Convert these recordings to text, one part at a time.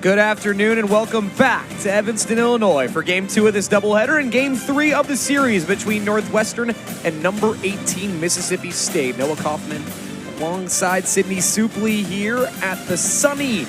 Good afternoon and welcome back to Evanston, Illinois for Game 2 of this doubleheader and Game 3 of the series between Northwestern and number 18 Mississippi State. Noah Kaufman alongside Sydney Supley here at the sunny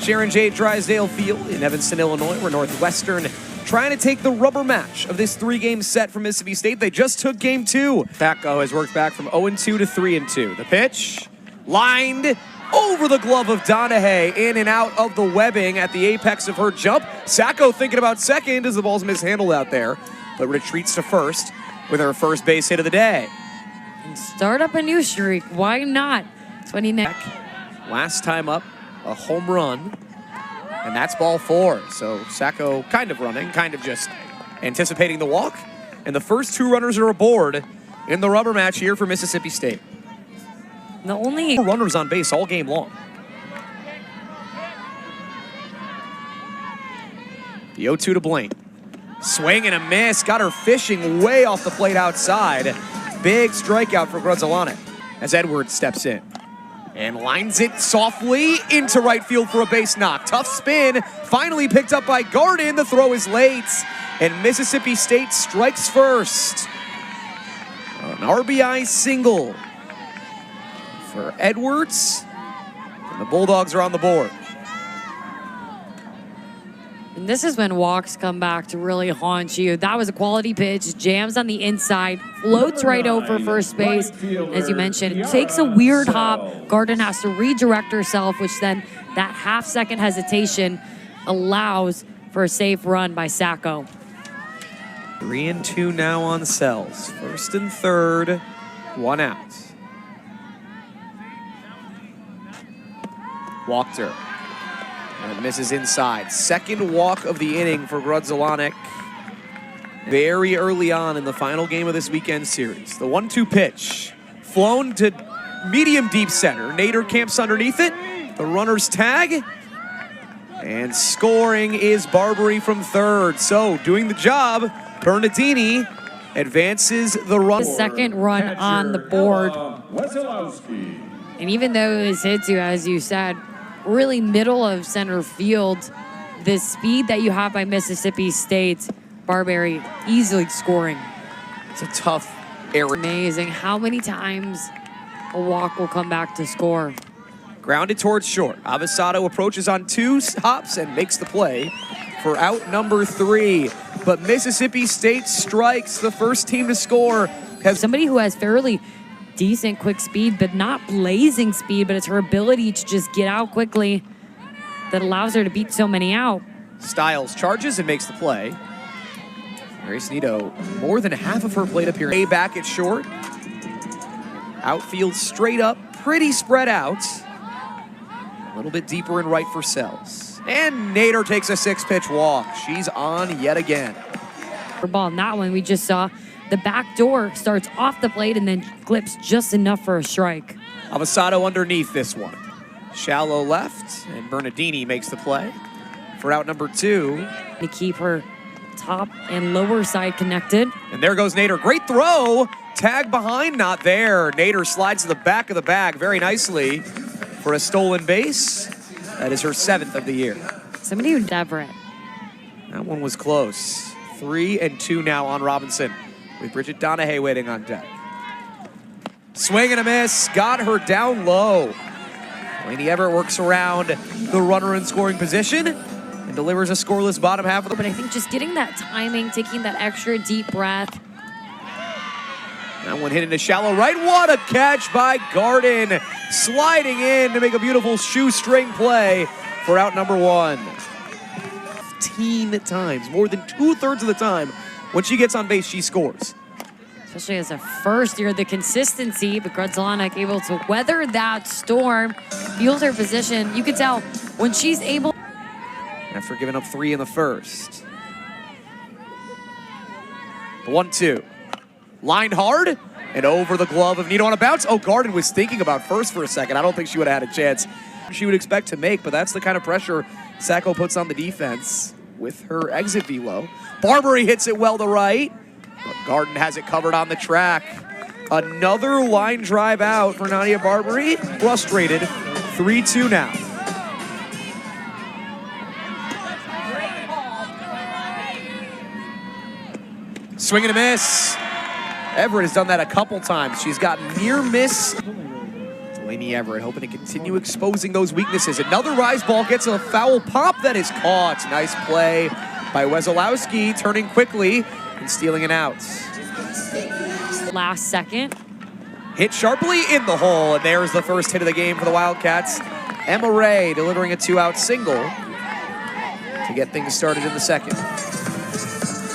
Sharon J. Drysdale Field in Evanston, Illinois, where Northwestern trying to take the rubber match of this three-game set from Mississippi State. They just took Game 2. Thaco has worked back from 0-2 to 3-2. The pitch, lined over the glove of Donahue, in and out of the webbing at the apex of her jump. Sacco thinking about second as the ball's mishandled out there, but retreats to first with her first base hit of the day. And start up a new streak. Why not? 29. Last time up, a home run, and that's ball 4. So Sacco kind of running, kind of just anticipating the walk, and the first two runners are aboard in the rubber match here for Mississippi State. The only runners on base all game long. The 0-2 to Blaine. Swing and a miss. Got her fishing way off the plate outside. Big strikeout for Grudzelanek as Edwards steps in and lines it softly into right field for a base knock. Tough spin. Finally picked up by Garden. The throw is late, and Mississippi State strikes first. An RBI single for Edwards, and the Bulldogs are on the board. And this is when walks come back to really haunt you. That was a quality pitch, jams on the inside, floats right over first base. As you mentioned, it takes a weird hop. Garden has to redirect herself, which then that half-second hesitation allows for a safe run by Sacco. 3-2 now on Sells. First and third, one out. Walked her. And misses inside. Second walk of the inning for Grudzelanek. Very early on in the final game of this weekend series. The 1-2 pitch. Flown to medium deep center. Nader camps underneath it. The runner's tag. And scoring is Barbary from third. So doing the job, Bernardini advances the run. The second run on the board. And even though it was hit to, as you said, really middle of center field, the speed that you have by Mississippi State, Barbary easily scoring. It's a tough area. Amazing how many times a walk will come back to score. Grounded towards short. Avesado approaches on 2 hops and makes the play for out number 3. But Mississippi State strikes. The first team to score has somebody who has fairly decent quick speed, but not blazing speed, but it's her ability to just get out quickly that allows her to beat so many out. Styles charges and makes the play. Grace Nito, more than half of her plate appearance. Way back at short. Outfield straight up, pretty spread out. A little bit deeper in right for Sells. And Nader takes a 6-pitch walk. She's on yet again. For ball in that one, we just saw the back door starts off the plate and then clips just enough for a strike. Avesado underneath this one. Shallow left, and Bernardini makes the play for out number 2. To keep her top and lower side connected. And there goes Nader. Great throw. Tag behind, not there. Nader slides to the back of the bag very nicely for a stolen base. That is her 7th of the year. Somebody who Everett. That one was close. 3-2 now on Robinson, with Bridget Donahue waiting on deck. Swing and a miss, got her down low. Lainey Everett works around the runner in scoring position and delivers a scoreless bottom half of the... But I think just getting that timing, taking that extra deep breath. That one hit into shallow right. What a catch by Garden. Sliding in to make a beautiful shoestring play for out number 1. 15 times, more than 2/3 of the time, when she gets on base, she scores. Especially as a first year, the consistency, but Grudzelanek able to weather that storm, feels her position. You can tell when she's able. After giving up 3 in the first. The 1-2. Lined hard and over the glove of Nito on a bounce. Oh, Garden was thinking about first for a second. I don't think she would have had a chance she would expect to make, but that's the kind of pressure Sacco puts on the defense with her exit velo. Barbary hits it well to right, but Garden has it covered on the track. Another line drive out for Nadia Barbary. Frustrated, 3-2 now. Swing and a miss. Everett has done that a couple times. She's got near miss. Delaney Everett hoping to continue exposing those weaknesses. Another rise ball gets a foul pop that is caught. Nice play by Wesolowski, turning quickly and stealing it out. Last second. Hit sharply in the hole, and there's the first hit of the game for the Wildcats. Emma Ray delivering a 2-out single to get things started in the second.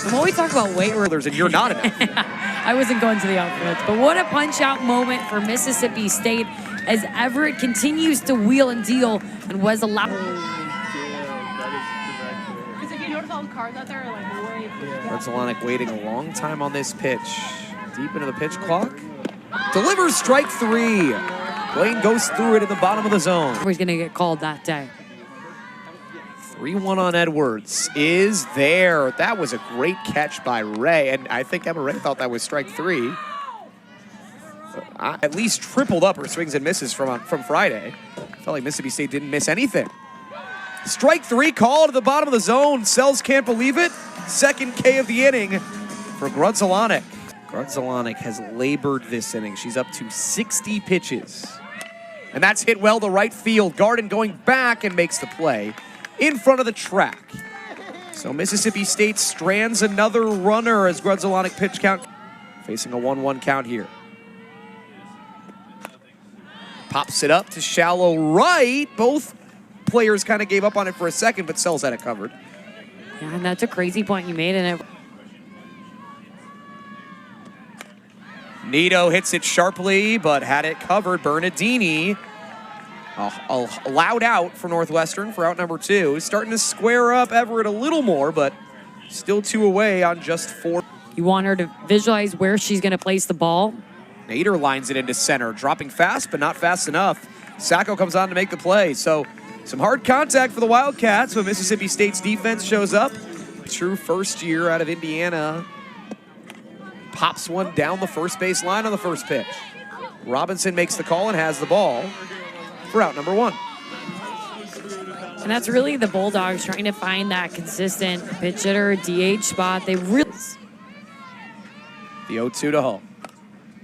I'm always talking about weight room. And you're not enough. I wasn't going to the outfits, but what a punch-out moment for Mississippi State as Everett continues to wheel and deal and was allowed. Because if you notice all the cars out there are like way. Grunzalonic waiting a long time on this pitch. Deep into the pitch clock. Delivers strike 3. Blaine goes through it in the bottom of the zone. He's going to get called that day. 3-1 on Edwards is there. That was a great catch by Ray, and I think Emma Ray thought that was strike 3. At least tripled up her swings and misses from Friday. Felt like Mississippi State didn't miss anything. Strike 3 call to the bottom of the zone. Sells can't believe it. Second K of the inning for Grunzalonic. Grunzalonic has labored this inning. She's up to 60 pitches. And that's hit well to right field. Garden going back and makes the play in front of the track. So Mississippi State strands another runner as Grunzalonic pitch count. Facing a 1-1 count here. Pops it up to shallow right. Both players kind of gave up on it for a second, but Sells had it covered. Yeah, and that's a crazy point you made, and it. Nito hits it sharply, but had it covered. Bernardini, allowed out for Northwestern for out number 2. Starting to square up Everett a little more, but still 2 away on just 4. You want her to visualize where she's going to place the ball. Nader lines it into center, dropping fast, but not fast enough. Sacco comes on to make the play. So some hard contact for the Wildcats, but Mississippi State's defense shows up. True first year out of Indiana. Pops one down the first base line on the first pitch. Robinson makes the call and has the ball for out number 1. And that's really the Bulldogs trying to find that consistent pitch hitter, DH spot. They really. The 0-2 to Hull.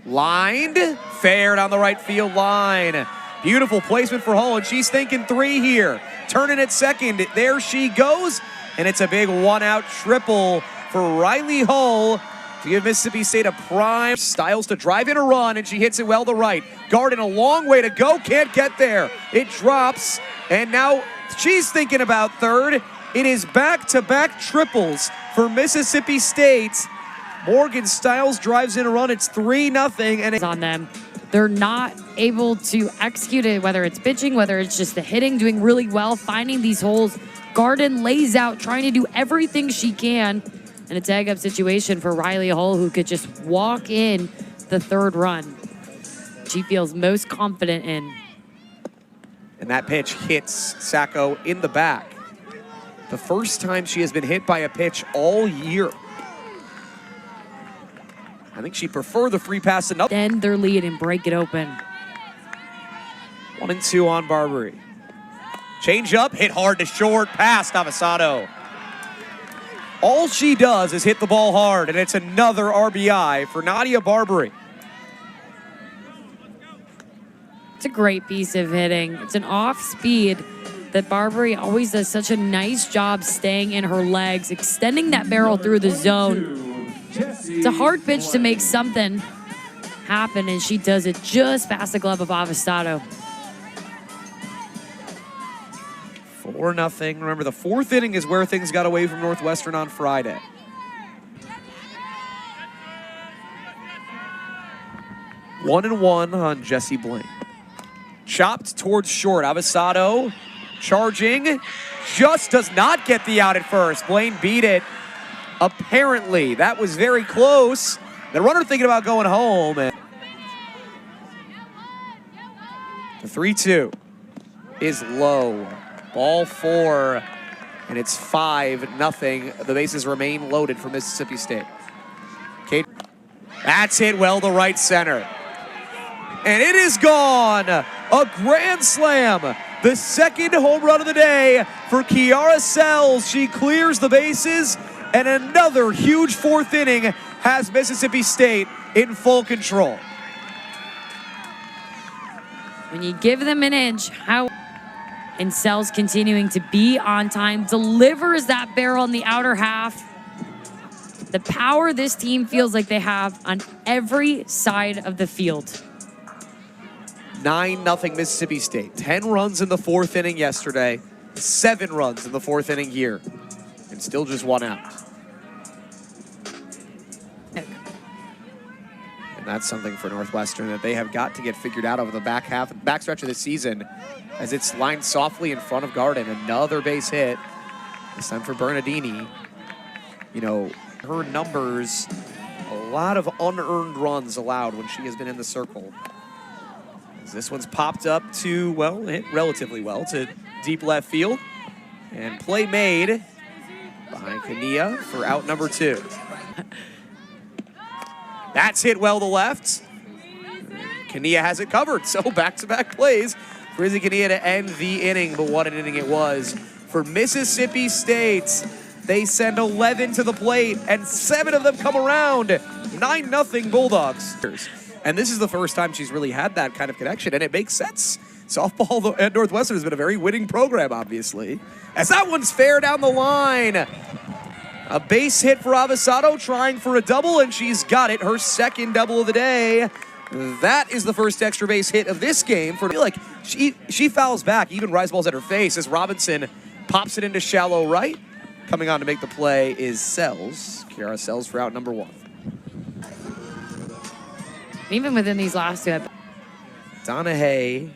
Lined, fair down the right field line. Beautiful placement for Hull, and she's thinking 3 here. Turning at second, there she goes, and it's a big 1-out triple for Riley Hull to give Mississippi State a prime. Styles to drive in a run, and she hits it well to right. Garden a long way to go, can't get there. It drops, and now she's thinking about third. It is back-to-back triples for Mississippi State. Morgan Styles drives in a run. It's 3-0, and it's on them. They're not able to execute it, whether it's pitching, whether it's just the hitting, doing really well, finding these holes. Garden lays out, trying to do everything she can. And a tag-up situation for Riley Hull, who could just walk in the 3rd run. She feels most confident in. And that pitch hits Sacco in the back. The first time she has been hit by a pitch all year. I think she'd prefer the free pass to nothing. Extend their lead and break it open. 1-2 on Barbary. Change up, hit hard to short, past Avasado. All she does is hit the ball hard, and it's another RBI for Nadia Barbary. It's a great piece of hitting. It's an off speed that Barbary always does such a nice job staying in her legs, extending that barrel through the zone. It's a hard pitch to make something happen, and she does it just past the glove of Avastado. 4-0. Remember, the 4th inning is where things got away from Northwestern on Friday. One and 1 on Jesse Blaine. Chopped towards short. Avasado charging. Just does not get the out at first. Blaine beat it. Apparently, that was very close. The runner thinking about going home. And the 3-2 is low. Ball 4, and it's 5-0. The bases remain loaded for Mississippi State. Kate, that's hit well to right center. And it is gone. A grand slam. The 2nd home run of the day for Kiara Sells. She clears the bases, and another huge 4th inning has Mississippi State in full control. When you give them an inch, and Sells continuing to be on time, delivers that barrel in the outer half. The power this team feels like they have on every side of the field. 9-0 Mississippi State. 10 runs in the fourth inning yesterday. 7 runs in the fourth inning here. And still just 1 out. And that's something for Northwestern that they have got to get figured out over the back stretch of the season, as it's lined softly in front of Garden. Another base hit. This time for Bernardini. You know, her numbers, a lot of unearned runs allowed when she has been in the circle. This one's popped up to, well, hit relatively well to deep left field. And play made behind Kania for out number 2. That's hit well to left. Kania has it covered, so back-to-back plays for Izzy Kania to end the inning. But what an inning it was for Mississippi State. They send 11 to the plate, and 7 of them come around. 9-0 Bulldogs. And this is the first time she's really had that kind of connection, and it makes sense. Softball at Northwestern has been a very winning program, obviously. As that one's fair down the line. A base hit for Avesado, trying for a double, and she's got it. Her second double of the day. That is the first extra base hit of this game. For like she fouls back, even rise balls at her face, as Robinson pops it into shallow right. Coming on to make the play is Sells. Kiara Sells for out number 1. Even within these last 2. Donahue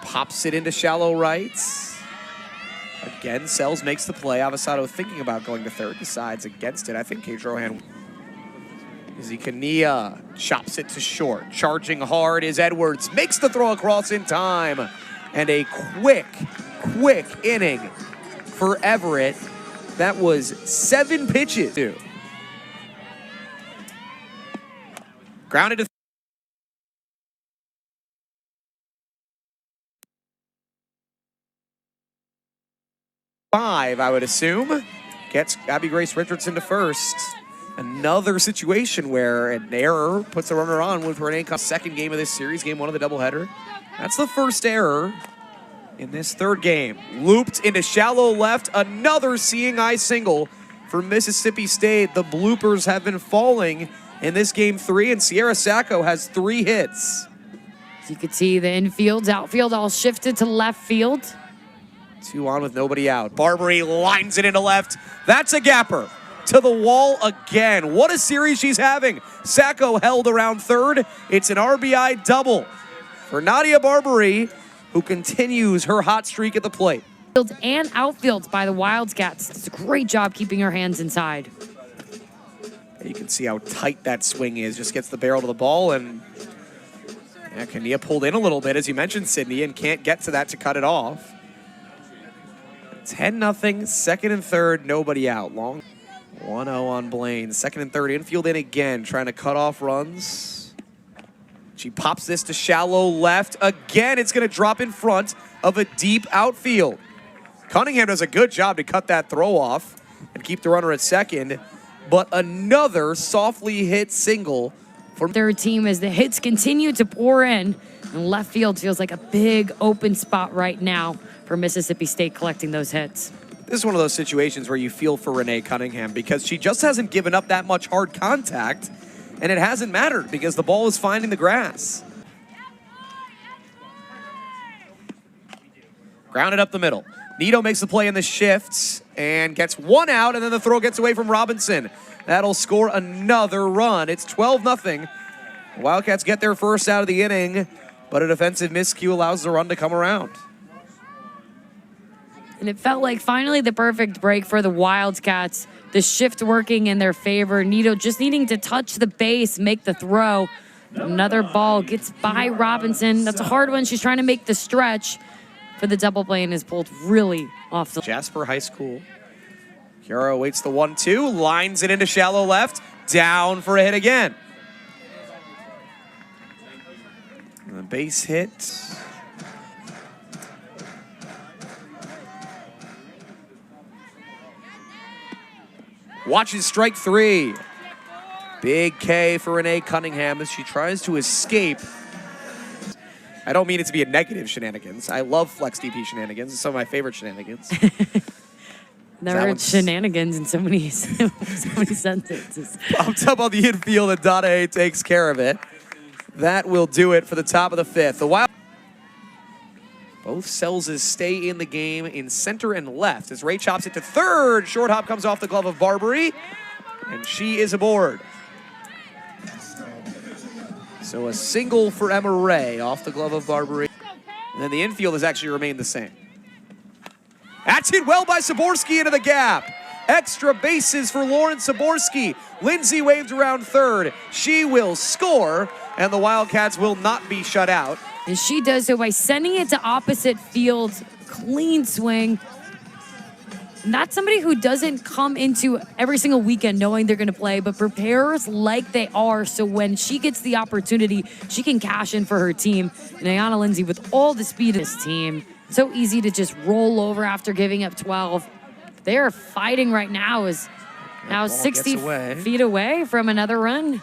pops it into shallow rights. Again, Sells makes the play. Avesado thinking about going to third, decides against it. I think Kate Rohan. Izzy Kania chops it to short. Charging hard is Edwards. Makes the throw across in time. And a quick inning for Everett. That was 7 pitches. Grounded to 5, I would assume. Gets Abby Grace Richardson to first. Another situation where an error puts a runner on with Renee Cumm's second game of this series, game 1 of the doubleheader. That's the first error in this third game. Looped into shallow left, another seeing eye single for Mississippi State. The bloopers have been falling in this game 3, and Sierra Sacco has 3 hits. As you could see, the infield, outfield all shifted to left field. 2 on with nobody out. Barbary lines it into left. That's a gapper. To the wall again. What a series she's having. Sacco held around third. It's an RBI double for Nadia Barbary, who continues her hot streak at the plate. Field and outfield by the Wildcats. It's a great job keeping her hands inside. You can see how tight that swing is. Just gets the barrel to the ball, and Kania pulled in a little bit, as you mentioned, Sydney, and can't get to that to cut it off. 10-0, second and third, nobody out. Long 1-0 on Blaine. Second and third, infield in again, trying to cut off runs. She pops this to shallow left. Again, it's going to drop in front of a deep outfield. Cunningham does a good job to cut that throw off and keep the runner at second. But another softly hit single for their team as the hits continue to pour in. And left field feels like a big open spot right now for Mississippi State collecting those hits. This is one of those situations where you feel for Renee Cunningham, because she just hasn't given up that much hard contact, and it hasn't mattered because the ball is finding the grass. Grounded up the middle. Nito makes the play in the shift and gets 1 out, and then the throw gets away from Robinson. That'll score another run. It's 12-0. Wildcats get their first out of the inning, but a defensive miscue allows the run to come around. And it felt like finally the perfect break for the Wildcats. The shift working in their favor. Nito just needing to touch the base, make the throw. Another ball gets by Robinson. That's a hard one. She's trying to make the stretch for the double play and is pulled really off the... Jasper High School. Kiara awaits the 1-2, lines it into shallow left, down for a hit again. And the base hit. Watches strike 3. Big K for Renee Cunningham as she tries to escape. I don't mean it to be a negative shenanigans. I love flex DP shenanigans. It's some of my favorite shenanigans. There are shenanigans in so many sentences. Popped up on the infield and Donna takes care of it. That will do it for the top of the 5th. The Wild. Both Selses stay in the game in center and left as Ray chops it to third. Short hop comes off the glove of Barbary, and she is aboard. So a single for Emma Ray off the glove of Barbary. And then the infield has actually remained the same. That's hit well by Saborski into the gap. Extra bases for Lauren Saborski. Lindsay waved around third. She will score, and the Wildcats will not be shut out. And she does so by sending it to opposite field. Clean swing. And that's somebody who doesn't come into every single weekend knowing they're going to play, but prepares like they are. So when she gets the opportunity, she can cash in for her team. And Ayana Lindsay with all the speed of this team. So easy to just roll over after giving up 12. They are fighting right now as now 60 feet away from another run.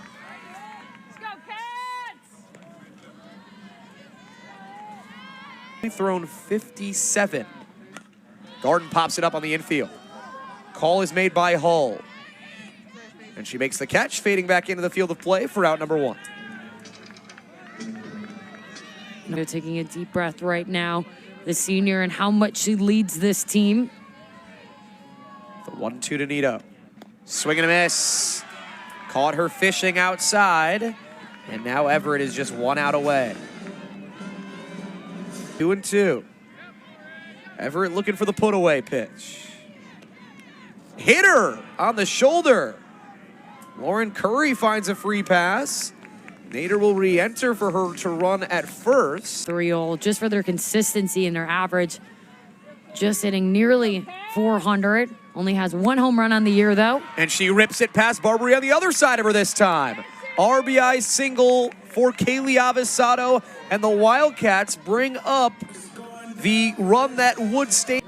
Thrown 57. Garden pops it up on the infield. Call is made by Hull. And she makes the catch, fading back into the field of play for out number 1. They're taking a deep breath right now, the senior, and how much she leads this team. The 1-2 to Nito. Swing and a miss. Caught her fishing outside. And now Everett is just 1 out away. 2-2. Everett looking for the put-away pitch. Hit her on the shoulder. Lauren Curry finds a free pass. Nader will re-enter for her to run at first. 3-0, just for their consistency and their average. Just hitting nearly 400. Only has 1 home run on the year, though. And she rips it past Barbary on the other side of her this time. RBI single for Kaylee Avisado, and the Wildcats bring up the run that would stay.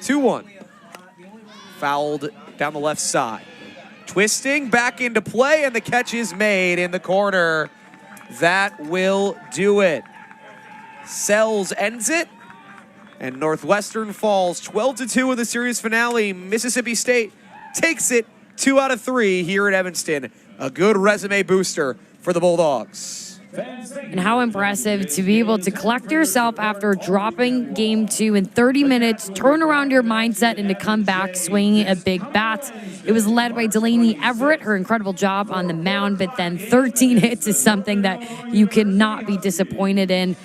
2-1. Fouled down the left side. Twisting back into play, and the catch is made in the corner. That will do it. Sells ends it, and Northwestern falls 12-2 in the series finale. Mississippi State takes it 2 out of 3 here at Evanston. A good resume booster for the Bulldogs. And how impressive to be able to collect yourself after dropping game 2 in 30 minutes, turn around your mindset, and to come back swinging a big bat. It was led by Delaney Everett, her incredible job on the mound, but then 13 hits is something that you cannot be disappointed in.